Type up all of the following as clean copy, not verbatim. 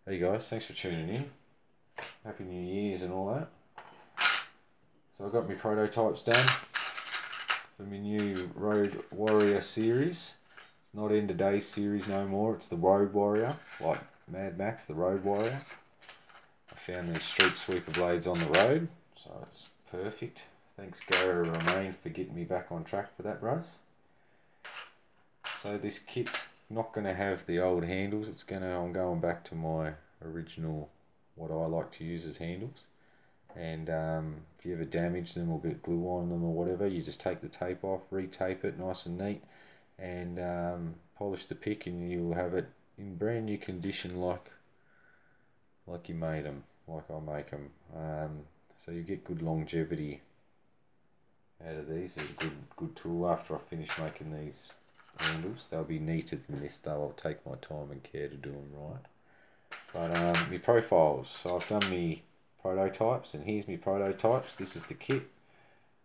Hey guys, thanks for tuning in. Happy New Year's and all that. So I got my prototypes done for my new Road Warrior series. It's not End of Days series no more, it's the Road Warrior, like Mad Max, the Road Warrior. I found these street sweeper blades on the road, so it's perfect. Thanks Gary Romain for getting me back on track for that, Russ. So this kit's not going to have the old handles. I'm going back to my original, what I like to use as handles. And if you ever damage them or get glue on them or whatever, you just take the tape off, retape it nice and neat, and polish the pick, and you'll have it in brand new condition, like you made them, like I make them. So you get good longevity out of these. It's a good tool. After I finish making these handles, they'll be neater than this though. I'll take my time and care to do them right. But my profiles, so I've done my prototypes, and here's my prototypes. This is the kit.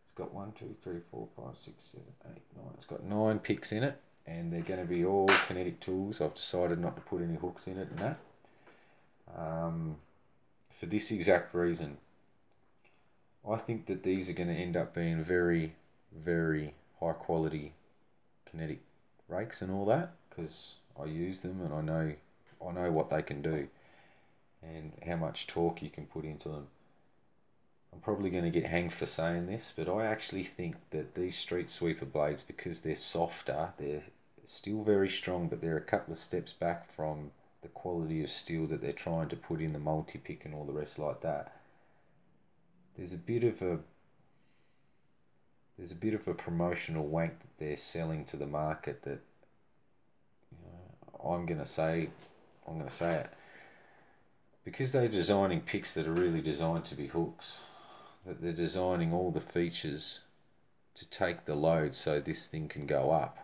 It's got 1, 2, 3, 4, 5, 6, 7, 8, 9. It's got 9 picks in it, and they're going to be all kinetic tools. I've decided not to put any hooks in it and that. For this exact reason, I think that these are going to end up being very, very high quality kinetic rakes and all that, because I use them and I know what they can do and how much torque you can put into them. I'm probably going to get hanged for saying this, but I actually think that these street sweeper blades, because they're softer, they're still very strong, but they're a couple of steps back from the quality of steel that they're trying to put in the multi-pick and all the rest like that. There's a bit of a promotional wank that they're selling to the market that, I'm going to say it. Because they're designing picks that are really designed to be hooks, that they're designing all the features to take the load so this thing can go up.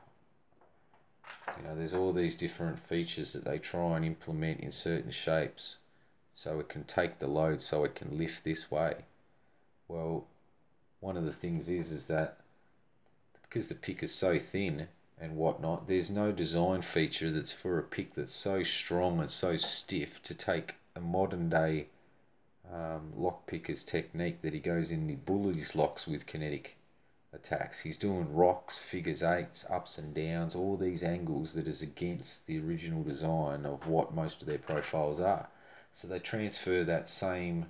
There's all these different features that they try and implement in certain shapes so it can take the load, so it can lift this way. Well, one of the things is that because the pick is so thin and whatnot, there's no design feature that's for a pick that's so strong and so stiff to take a modern day lockpicker's technique that he goes in and he bullies locks with kinetic attacks. He's doing rocks, figures eights, ups and downs, all these angles that is against the original design of what most of their profiles are. So they transfer that same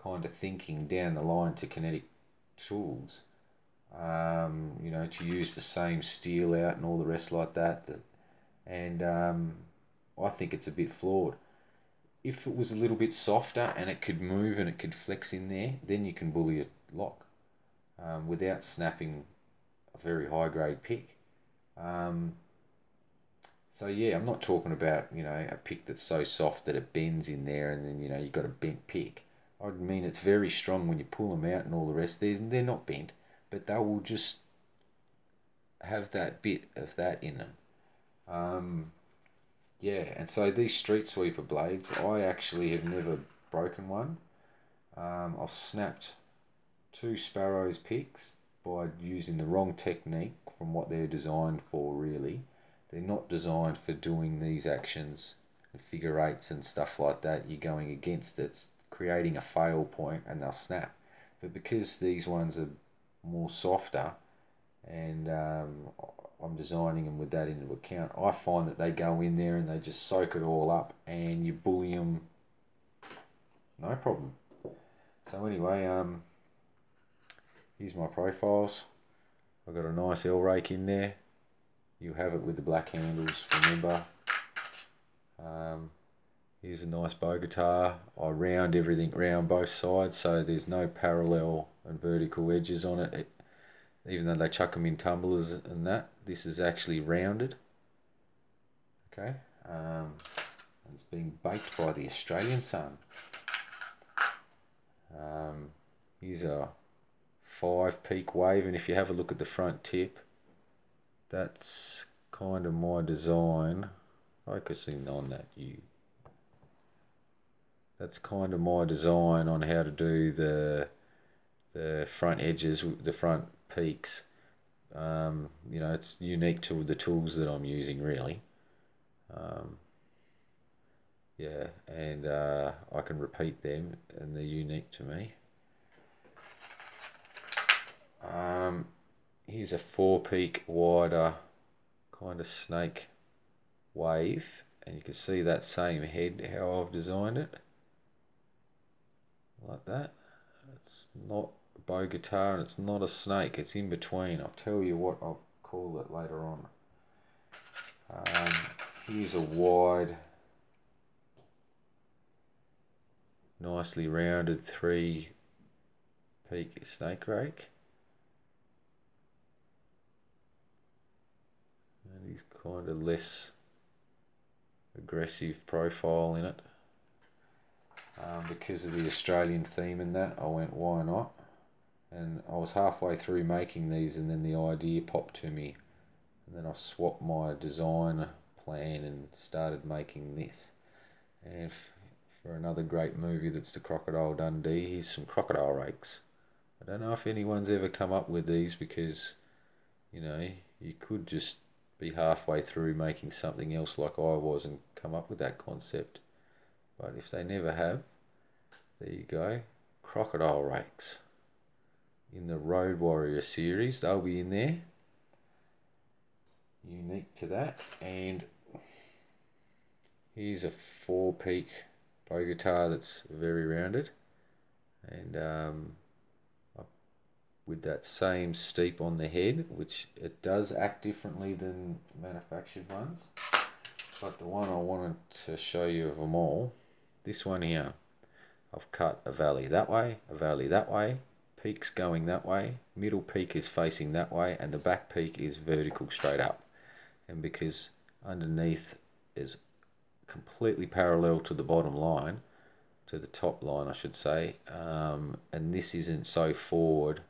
kind of thinking down the line to kinetic tools. To use the same steel out and all the rest like that. And I think it's a bit flawed. If it was a little bit softer and it could move and it could flex in there, then you can bully a lock without snapping a very high grade pick. So yeah, I'm not talking about, a pick that's so soft that it bends in there and then, you've got a bent pick. I mean, it's very strong when you pull them out and all the rest. They're not bent, but they will just have that bit of that in them. Yeah, and so these street sweeper blades, I actually have never broken one. I've snapped 2 Sparrows picks by using the wrong technique from what they're designed for, really. They're not designed for doing these actions and figure eights and stuff like that. You're going against it, it's creating a fail point and they'll snap. But because these ones are more softer and I'm designing them with that into account, I find that they go in there and they just soak it all up and you bully them no problem. So anyway, here's my profiles. I've got a nice L-rake in there. You have it with the black handles, remember. Here's a nice bow guitar. I round everything round both sides so there's no parallel and vertical edges on it. Even though they chuck them in tumblers and that, this is actually rounded. Okay, it's being baked by the Australian sun. Here's a 5 peak wave, and if you have a look at the front tip, that's kind of my design. Focusing on that, that's kind of my design on how to do the front edges, the front peaks. It's unique to the tools that I'm using, really. Yeah, and I can repeat them and they're unique to me. Here's a 4-peak wider kind of snake wave, and you can see that same head how I've designed it, like that. It's not a bow guitar and it's not a snake, it's in between. I'll tell you what I'll call it later on. Here's a wide, nicely rounded 3-peak snake rake. And he's kind of less aggressive profile in it. Because of the Australian theme in that, I went, why not? And I was halfway through making these and then the idea popped to me. And then I swapped my design plan and started making this. And for another great movie that's the Crocodile Dundee, here's some crocodile rakes. I don't know if anyone's ever come up with these, because, you know, you could just be halfway through making something else like I was and come up with that concept. But if they never have, there you go. Crocodile rakes in the Road Warrior series. They'll be in there. Unique to that. And here's a 4-peak bow guitar that's very rounded. And with that same steep on the head, which it does act differently than manufactured ones. But the one I wanted to show you of them all, this one here, I've cut a valley that way, a valley that way, peaks going that way, middle peak is facing that way, and the back peak is vertical straight up. And because underneath is completely parallel to the bottom line, to the top line I should say, and this isn't so forward,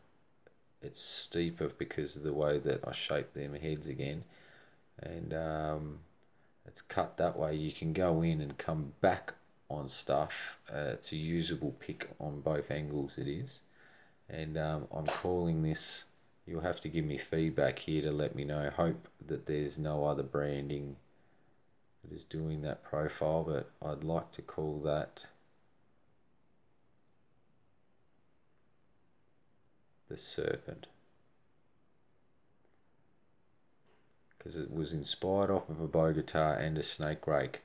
it's steeper because of the way that I shaped them heads again, and it's cut that way. You can go in and come back on stuff. It's a usable pick on both angles it is, and I'm calling this, you'll have to give me feedback here to let me know. Hope that there's no other branding that is doing that profile, but I'd like to call that the Serpent, because it was inspired off of a bow guitar and a snake rake.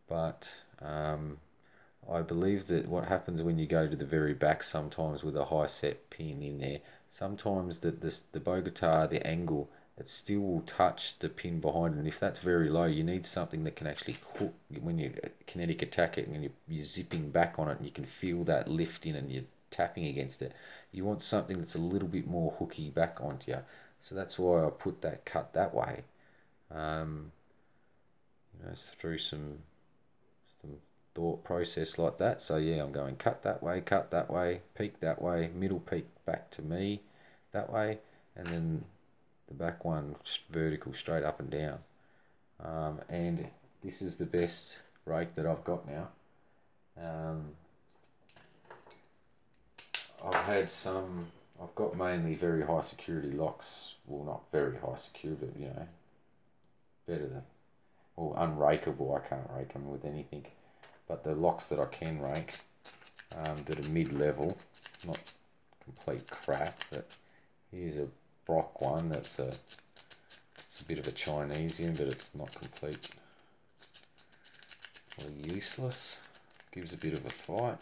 But I believe that what happens when you go to the very back sometimes with a high set pin in there, sometimes that the bow guitar, the angle, it still will touch the pin behind it, and if that's very low, you need something that can actually hook when you kinetic attack it and you're zipping back on it, and you can feel that lift in and you're tapping against it. You want something that's a little bit more hooky back onto you, so that's why I put that cut that way. You know, it's through some thought process like that. So yeah, I'm going cut that way, peak that way, middle peak back to me that way, and then the back one just vertical straight up and down. And this is the best rake that I've got now. I've got mainly very high security locks. Well, not very high security, but you know, better than, well, unrakeable. I can't rake them with anything. But the locks that I can rake, that are mid-level, not complete crap, but here's a Brock one it's a bit of a Chinesian, but it's not completely useless. Gives a bit of a fight.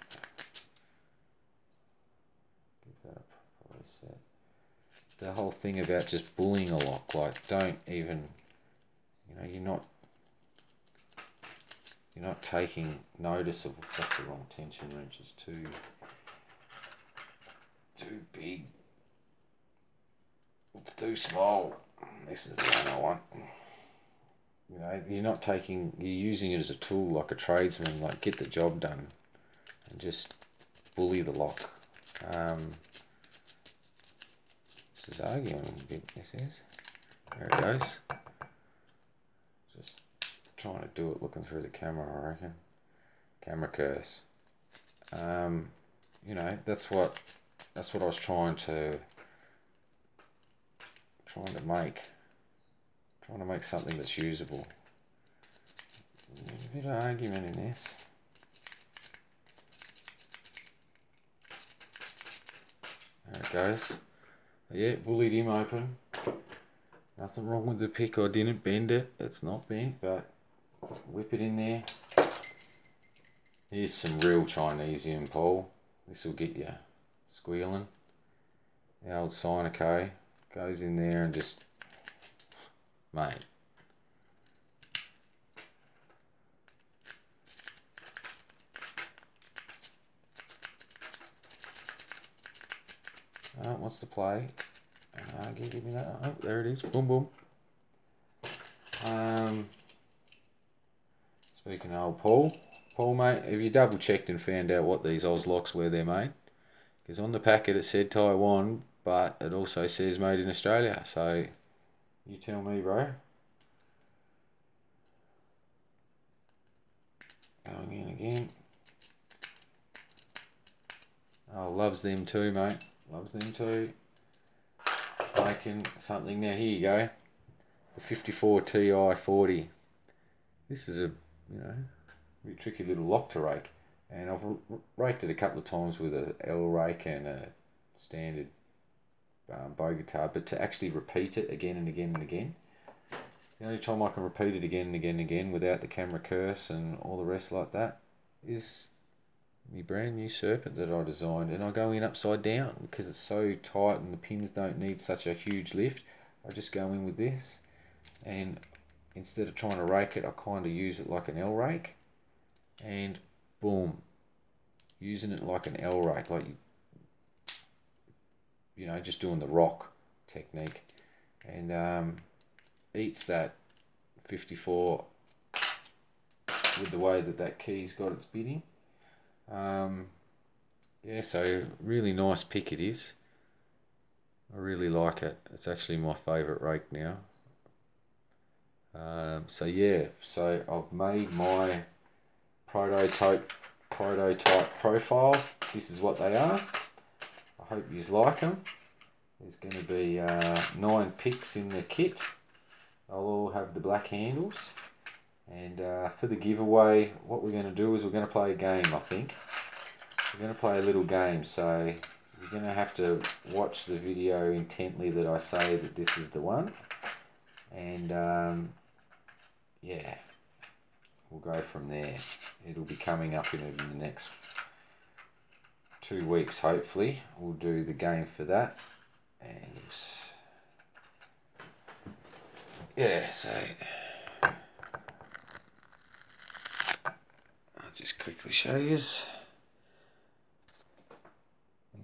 Give that a proper reset. The whole thing about just bullying a lock, like don't even, you know, you're not taking notice of, that's the wrong tension wrench, it's too big. It's too small. This is the one I want. You know, you're using it as a tool like a tradesman, like get the job done and just bully the lock. This is arguing a bit, this is. There it goes. Just trying to do it looking through the camera, I reckon. Camera curse. You know, that's what I was trying to make something that's usable. a bit of argument in this. There it goes. Yeah, bullied him open. Nothing wrong with the pick. I didn't bend it. It's not bent, but whip it in there. Here's some real Chinesium, Paul. This will get you squealing. The old Sinoco goes in there and just, mate. Oh, what's the play? Give me that. Oh, there it is. Boom, boom. Speaking of old Paul, mate, have you double checked and found out what these Oz locks were they're made? Because on the packet it said Taiwan, but it also says made in Australia. So you tell me, bro. Going in again. Oh, loves them too, mate. Loves them too. Making something now. Here you go. The 54 Ti 40. This is a, really tricky little lock to rake. And I've raked it a couple of times with a L rake and a standard bow guitar, but to actually repeat it again and again and again, the only time I can repeat it again and again and again without the camera curse and all the rest like that is my brand new Serpent that I designed, and I go in upside down because it's so tight and the pins don't need such a huge lift. I just go in with this, and instead of trying to rake it, I kind of use it like an L rake, and boom, using it like an L rake, like just doing the rock technique, and eats that 54 with the way that key's got its bitting. Yeah, so really nice pick it is. I really like it. It's actually my favourite rake now. So yeah, so I've made my prototype profiles. This is what they are. I hope you like them. There's going to be 9 picks in the kit. They'll all have the black handles. And for the giveaway, what we're going to do is we're going to play a game, I think. We're going to play a little game, so you're going to have to watch the video intently that I say that this is the one. And yeah, we'll go from there. It'll be coming up in the next 2 weeks, hopefully. We'll do the game for that. And yeah, so I'll just quickly show you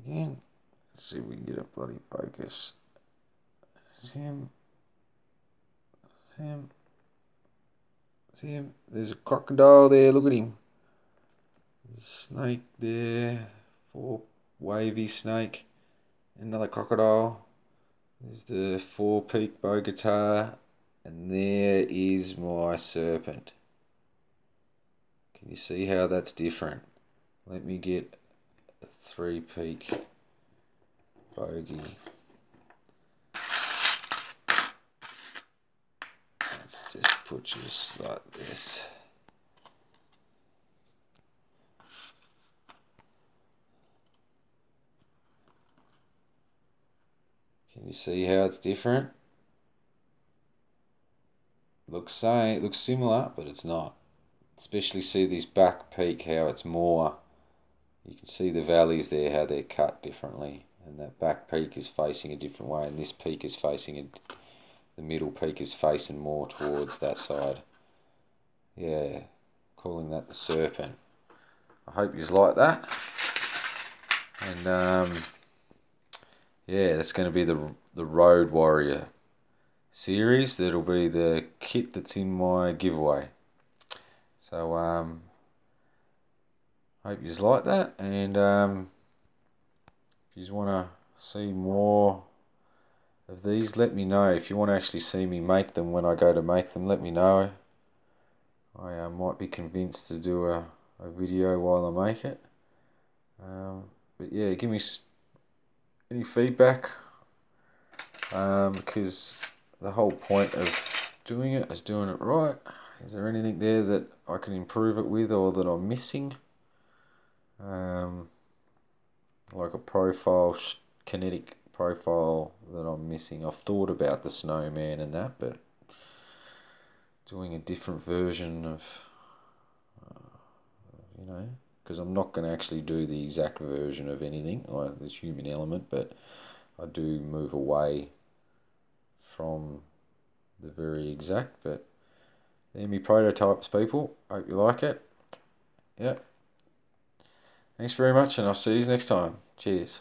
again. Let's see if we can get a bloody focus. See him? There's a crocodile there, look at him. There's a snake there, 4 wavy snake, another crocodile. There's the 4-peak bow guitar, and there is my Serpent. Can you see how that's different? Let me get a 3-peak bogey. Let's just put just like this. Can you see how it's different? Looks similar, but it's not. Especially see this back peak, how it's more. You can see the valleys there, how they're cut differently, and that back peak is facing a different way, and this peak is facing the middle peak is facing more towards that side. Yeah, calling that the Serpent. I hope you like that. And yeah, that's going to be the Road Warrior series. That'll be the kit that's in my giveaway. So hope you like that, and if you want to see more of these, let me know. If you want to actually see me make them when I go to make them, let me know. I might be convinced to do a video while I make it. But yeah, give me any feedback, because the whole point of doing it is doing it right. Is there anything there that I can improve it with or that I'm missing? Like a profile, kinetic profile that I'm missing. I've thought about the snowman and that, but doing a different version of, you know, because I'm not going to actually do the exact version of anything, like this human element, but I do move away from the very exact. But they're my prototypes, people. Hope you like it. Yeah. Thanks very much, and I'll see you next time. Cheers.